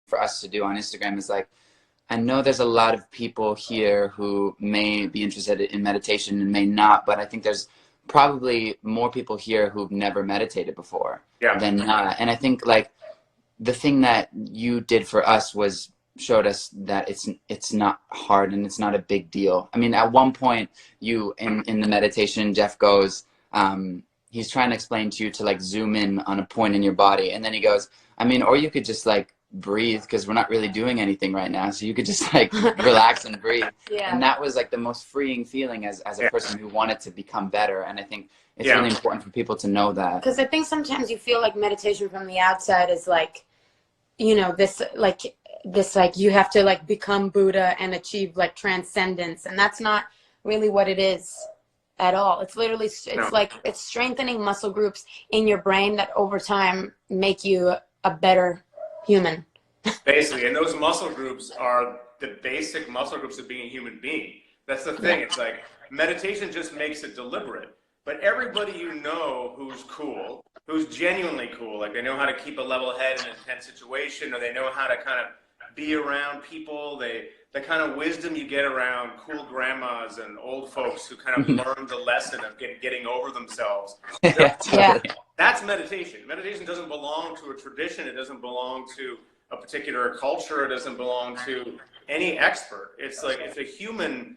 for us to do on Instagram is like, I know there's a lot of people here who may be interested in meditation and may not, but I think there's probably more people here who've never meditated before than not. And I think like the thing that you did for us was showed us that it's not hard and it's not a big deal. I mean, at one point you in the meditation, Jeff goes, he's trying to explain to you to like zoom in on a point in your body, and then he goes, I mean, or you could just like breathe, because we're not really doing anything right now, so you could just like relax and breathe. And that was like the most freeing feeling as a person who wanted to become better. And I think it's really important for people to know that, because I think sometimes you feel like meditation from the outside is like, you know, this like you have to like become Buddha and achieve like transcendence, and that's not really what it is at all. It's literally like it's strengthening muscle groups in your brain that over time make you a better human. Basically, and those muscle groups are the basic muscle groups of being a human being. That's the thing. It's like meditation just makes it deliberate. But everybody you know who's cool, who's genuinely cool, like they know how to keep a level head in an intense situation, or they know how to kind of be around people, the kind of wisdom you get around cool grandmas and old folks who kind of learn the lesson of getting over themselves. That's meditation. Meditation doesn't belong to a tradition. It doesn't belong to a particular culture. It doesn't belong to any expert. It's like it's a human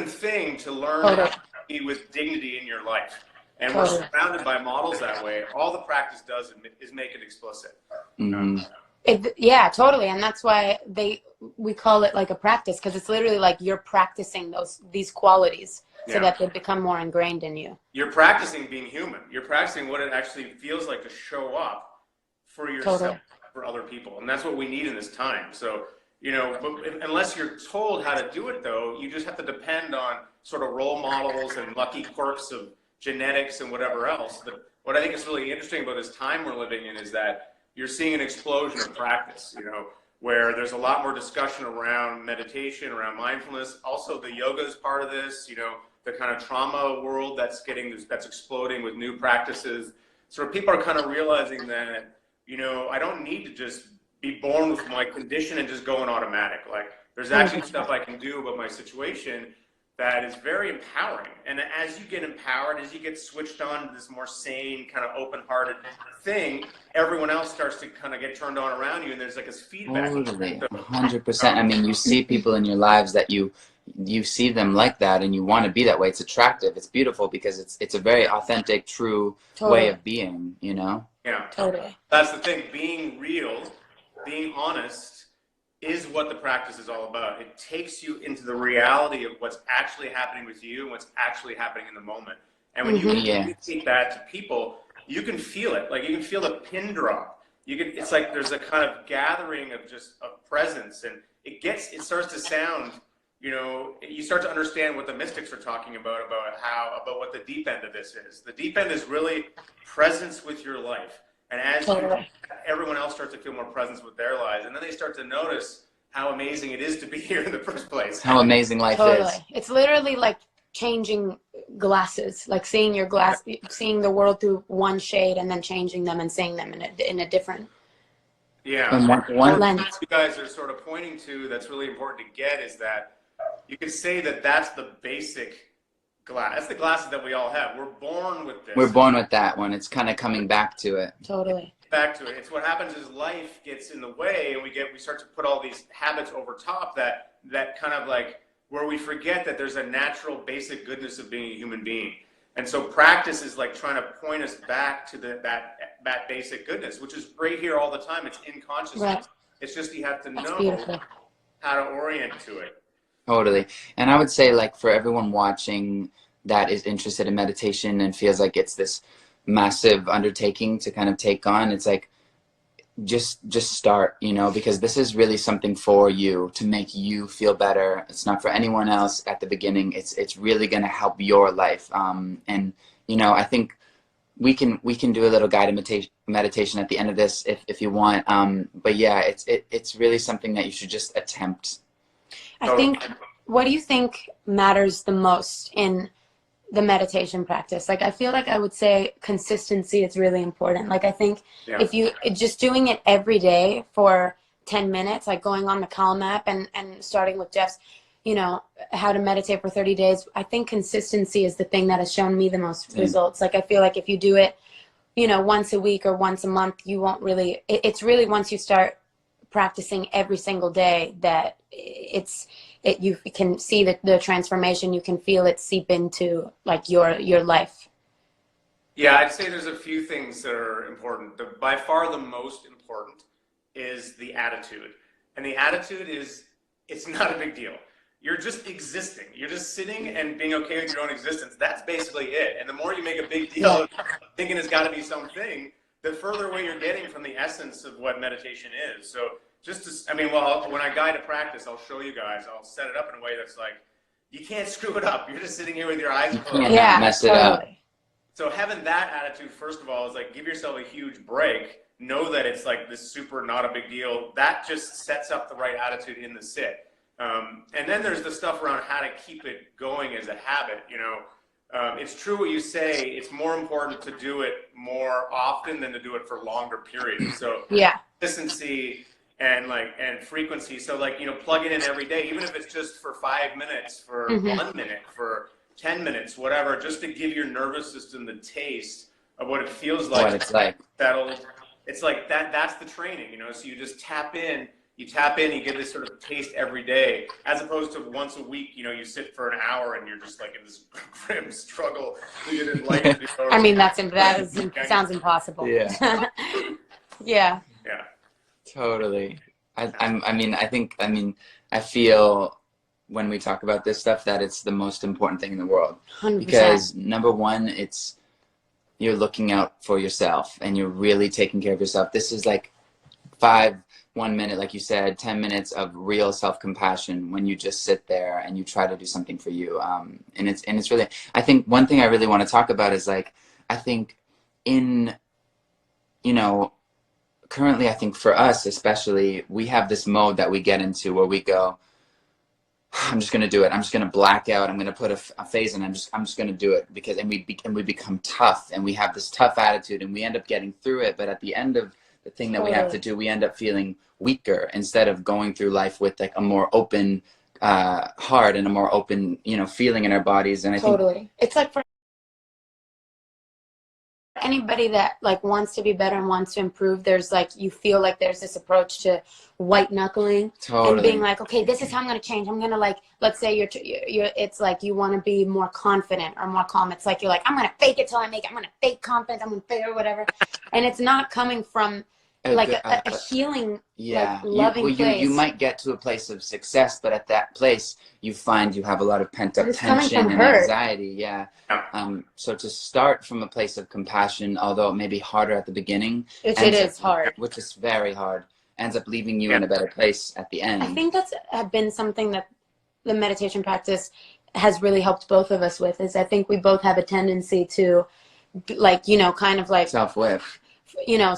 thing to learn how to be with dignity in your life. And we're surrounded by models that way. All the practice does is make it explicit. Yeah, totally. And that's why we call it like a practice, because it's literally like you're practicing these qualities so that they become more ingrained in you. You're practicing being human. You're practicing what it actually feels like to show up for yourself, for other people. And that's what we need in this time. So, you know, unless you're told how to do it, though, you just have to depend on sort of role models and lucky quirks of genetics and whatever else. But what I think is really interesting about this time we're living in is that you're seeing an explosion of practice, you know, where there's a lot more discussion around meditation, around mindfulness. Also, the yoga is part of this, you know, the kind of trauma world that's exploding with new practices. So people are kind of realizing that, you know, I don't need to just be born with my condition and just go in automatic. Like, there's actually stuff I can do about my situation that is very empowering. And as you get empowered, as you get switched on to this more sane, kind of open-hearted thing, everyone else starts to kind of get turned on around you, and there's like this feedback. Totally, 100%. I mean, you see people in your lives that you see them like that, and you want to be that way. It's attractive. It's beautiful because it's a very authentic, true way of being, you know? Yeah. Totally. That's the thing. Being real, being honest, is what the practice is all about. It takes you into the reality of what's actually happening with you and what's actually happening in the moment. And when you communicate that to people, you can feel it. Like, you can feel the pin drop. It's like there's a kind of gathering of presence, and it starts to sound, you know, you start to understand what the mystics are talking about what the deep end of this is. The deep end is really presence with your life. And as everyone else starts to feel more presence with their lives, and then they start to notice how amazing it is to be here in the first place. How amazing life is. It's literally like changing glasses, like seeing seeing the world through one shade and then changing them and seeing them in a different lens. What you guys are sort of pointing to that's really important to get is that you could say that that's the basic glass. That's the glasses that we all have. We're born with this. We're born with that one. It's kind of coming back to it. Totally. Back to it. It's what happens is life gets in the way, and we start to put all these habits over top that kind of like where we forget that there's a natural basic goodness of being a human being. And so practice is like trying to point us back to that basic goodness, which is right here all the time. It's in consciousness. Right. It's just you have to know how to orient to it. Totally. And I would say, like, for everyone watching that is interested in meditation and feels like it's this massive undertaking to kind of take on, it's like, just start, you know, because this is really something for you to make you feel better. It's not for anyone else at the beginning. It's really going to help your life. And, you know, I think we can do a little guided meditation at the end of this if you want. But yeah, it's really something that you should just attempt. I think, what do you think matters the most in the meditation practice? Like, I feel like I would say consistency is really important. Like, I think if you just doing it every day for 10 minutes, like going on the Calm app and starting with Jeff's, you know, how to meditate for 30 days. I think consistency is the thing that has shown me the most results. Like, I feel like if you do it, you know, once a week or once a month, you won't really, it's really once you start practicing every single day that you can see the transformation. You can feel it seep into like your life. Yeah, I'd say there's a few things that are important. By far the most important is the attitude. And the attitude is, it's not a big deal. You're just existing. You're just sitting and being okay with your own existence. That's basically it. And the more you make a big deal of thinking it's got to be something, the further away you're getting from the essence of what meditation is. So just to, I mean, well, when I guide a practice, I'll show you guys, I'll set it up in a way that's like, you can't screw it up. You're just sitting here with your eyes closed. Yeah, mess it up. So having that attitude, first of all, is like, give yourself a huge break. Know that it's like this super not a big deal. That just sets up the right attitude in the sit. And then there's the stuff around how to keep it going as a habit. You know, it's true what you say. It's more important to do it more often than to do it for longer periods. So consistency and frequency. So like, you know, plug it in every day, even if it's just for 5 minutes, for 1 minute, for 10 minutes, whatever, just to give your nervous system the taste of what it feels like. What it's like. It's like that's the training, you know. So you just tap in, you get this sort of taste every day, as opposed to once a week, you know, you sit for an hour and you're just like in this grim struggle to get enlightened. You know? I mean, that sounds impossible. Yeah. Yeah. Yeah. Totally. I feel when we talk about this stuff that it's the most important thing in the world. 100%. Because number one, you're looking out for yourself and you're really taking care of yourself. This is like 1 minute, like you said, 10 minutes of real self-compassion when you just sit there and you try to do something for you. And it's really, I think one thing I really want to talk about is like, I think in, you know, currently, I think for us especially, we have this mode that we get into where we go, I'm just going to do it. I'm just going to black out. I'm going to put a phase in. I'm just going to do it because, and we become tough and we have this tough attitude and we end up getting through it. But at the end of the thing that we have to do, we end up feeling weaker instead of going through life with like a more open heart and a more open, you know, feeling in our bodies. And I think it's like for anybody that like wants to be better and wants to improve, there's like, you feel like there's this approach to white knuckling and being like, okay, this is how I'm going to change. I'm going to like, let's say you're it's like you want to be more confident or more calm. It's like, you're like, I'm going to fake it till I make it. I'm going to fake confidence. I'm going to fake or whatever. And it's not coming from like a healing, like loving place. You might get to a place of success, but at that place you find you have a lot of pent up tension and anxiety. Yeah. So to start from a place of compassion, although it may be harder at the beginning, it is hard, which is very hard, ends up leaving you in a better place at the end. I think that's been something that the meditation practice has really helped both of us with, is I think we both have a tendency to like, you know, kind of like self-whiff. You know,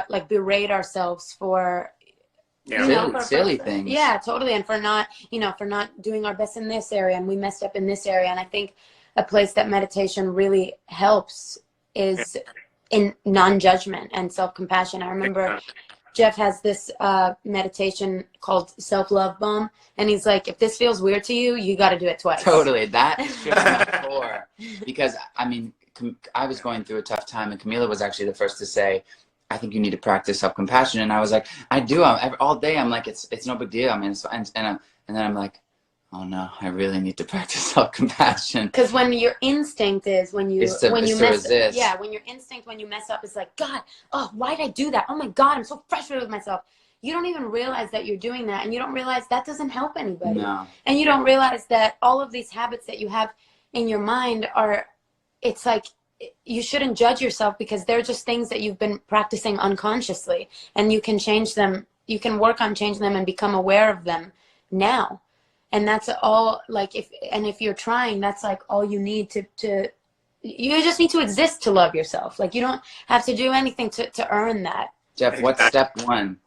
like berate ourselves for silly things. Yeah, totally. And for not doing our best in this area, and we messed up in this area. And I think a place that meditation really helps is in non-judgment and self-compassion. I remember Jeff has this meditation called Self-Love Bomb, and he's like, if this feels weird to you, you got to do it twice. Totally. That is just my core. Because, I mean, I was going through a tough time, and Camila was actually the first to say, I think you need to practice self-compassion. And I was like, I do. All day I'm like, it's no big deal. I mean, and then I'm like, oh no, I really need to practice self-compassion. Because when your instinct is when your instinct when you mess up is like, God, oh, why did I do that? Oh my God, I'm so frustrated with myself. You don't even realize that you're doing that, and you don't realize that doesn't help anybody. No. And you don't realize that all of these habits that you have in your mind it's like, you shouldn't judge yourself because they're just things that you've been practicing unconsciously, and you can change them. You can work on changing them and become aware of them now. And that's all, like, if you're trying, that's like all you need you just need to exist to love yourself. Like, you don't have to do anything to earn that. Jeff, what's step one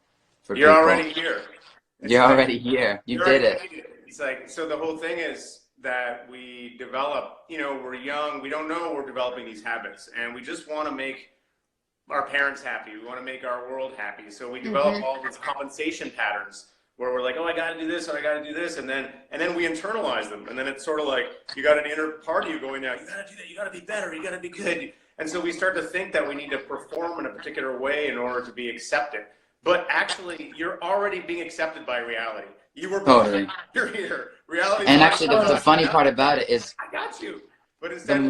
for You're people? already here. You're already here. You did it. It's like, so the whole thing is that we develop, you know, we're young, we don't know we're developing these habits, and we just want to make our parents happy. We want to make our world happy. So we develop all these compensation patterns where we're like, oh, I got to do this, or I got to do this, and then we internalize them, and then it's sort of like you got an inner part of you going now, you got to do that, you got to be better, you got to be good, and so we start to think that we need to perform in a particular way in order to be accepted. But actually, you're already being accepted by reality. You were born, you're here. Reality. And actually, the funny part about it is, I got you. But instead,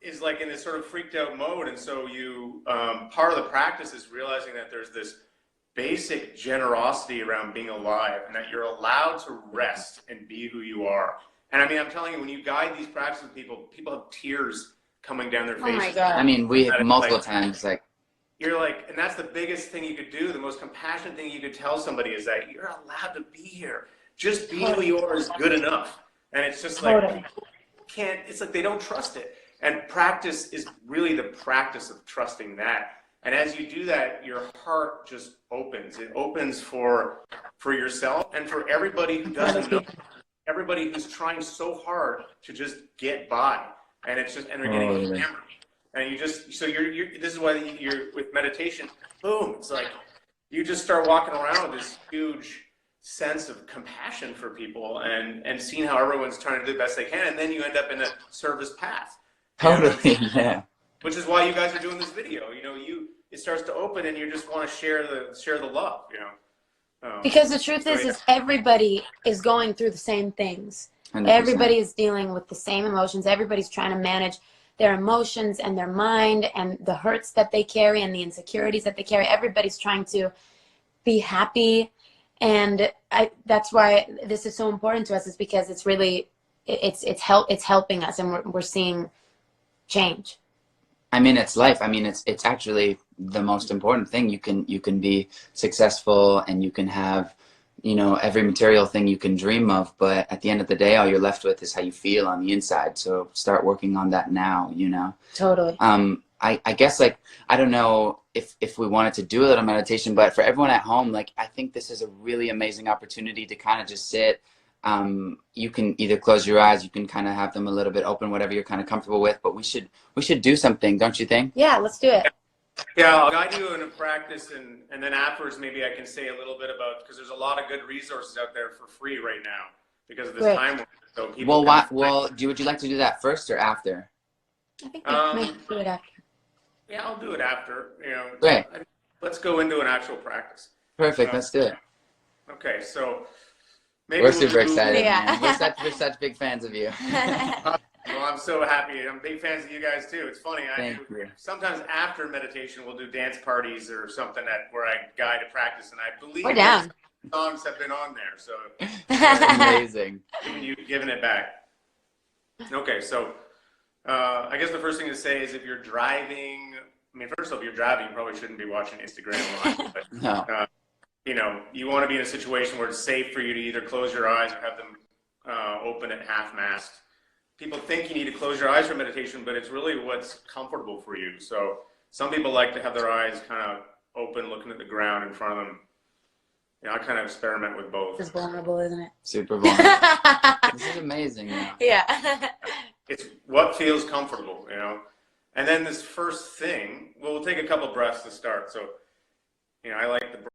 is like in this sort of freaked out mode, and so you part of the practice is realizing that there's this basic generosity around being alive, and that you're allowed to rest and be who you are. And I mean, I'm telling you, when you guide these practices with people have tears coming down their faces. Oh my God. I mean, we have multiple times, like, you're like, and that's the biggest thing you could do. The most compassionate thing you could tell somebody is that you're allowed to be here. Just be who you are is good enough. And it's just like, it's like they don't trust it. And practice is really the practice of trusting that. And as you do that, your heart just opens. It opens for yourself and for everybody who doesn't know, everybody who's trying so hard to just get by. And it's just, and they're getting hammered. And you just, so this is why you're with meditation, boom, it's like you just start walking around with this huge sense of compassion for people and seeing how everyone's trying to do the best they can. And then you end up in a service path. totally, yeah. Which is why you guys are doing this video. You know, it starts to open and you just want to share the love, you know. Because the truth is everybody is going through the same things. 100%. Everybody is dealing with the same emotions. Everybody's trying to manage their emotions and their mind and the hurts that they carry and the insecurities that they carry. Everybody's trying to be happy. And that's why this is so important to us, is because it's really, it's helping us, and we're seeing change. I mean, it's life. I mean, it's actually the most important thing. You can be successful and you can have, you know, every material thing you can dream of, but at the end of the day, all you're left with is how you feel on the inside. So start working on that now, you know? Totally. I guess, like, I don't know if we wanted to do a little meditation, but for everyone at home, like, I think this is a really amazing opportunity to kind of just sit. You can either close your eyes, you can kind of have them a little bit open, whatever you're kind of comfortable with, but we should do something, don't you think? Yeah, let's do it. Yeah, I'll guide you in a practice, and then afterwards maybe I can say a little bit about, because there's a lot of good resources out there for free right now because of this time. So people would you like to do that first or after? I think we might do it after. Yeah, I'll do it after. You know, Great. Let's go into an actual practice. Perfect. Let's do it. Okay, so maybe we're super excited. Yeah. Man. We're such big fans of you. Well, I'm so happy. I'm big fans of you guys too. It's funny. Sometimes after meditation, we'll do dance parties or something where I guide a practice, and I believe we're down. Songs have been on there, so amazing. Giving it back. Okay, so I guess the first thing to say is if you're driving. I mean, first off, if you're driving, you probably shouldn't be watching Instagram Live. But, no. You know, you want to be in a situation where it's safe for you to either close your eyes or have them open at half-mast. People think you need to close your eyes for meditation, but it's really what's comfortable for you. So some people like to have their eyes kind of open, looking at the ground in front of them. You know, I kind of experiment with both. It's vulnerable, isn't it? Super vulnerable. This is amazing. Yeah. It's what feels comfortable, you know. And then this first thing, we'll take a couple breaths to start. So, you know, I like the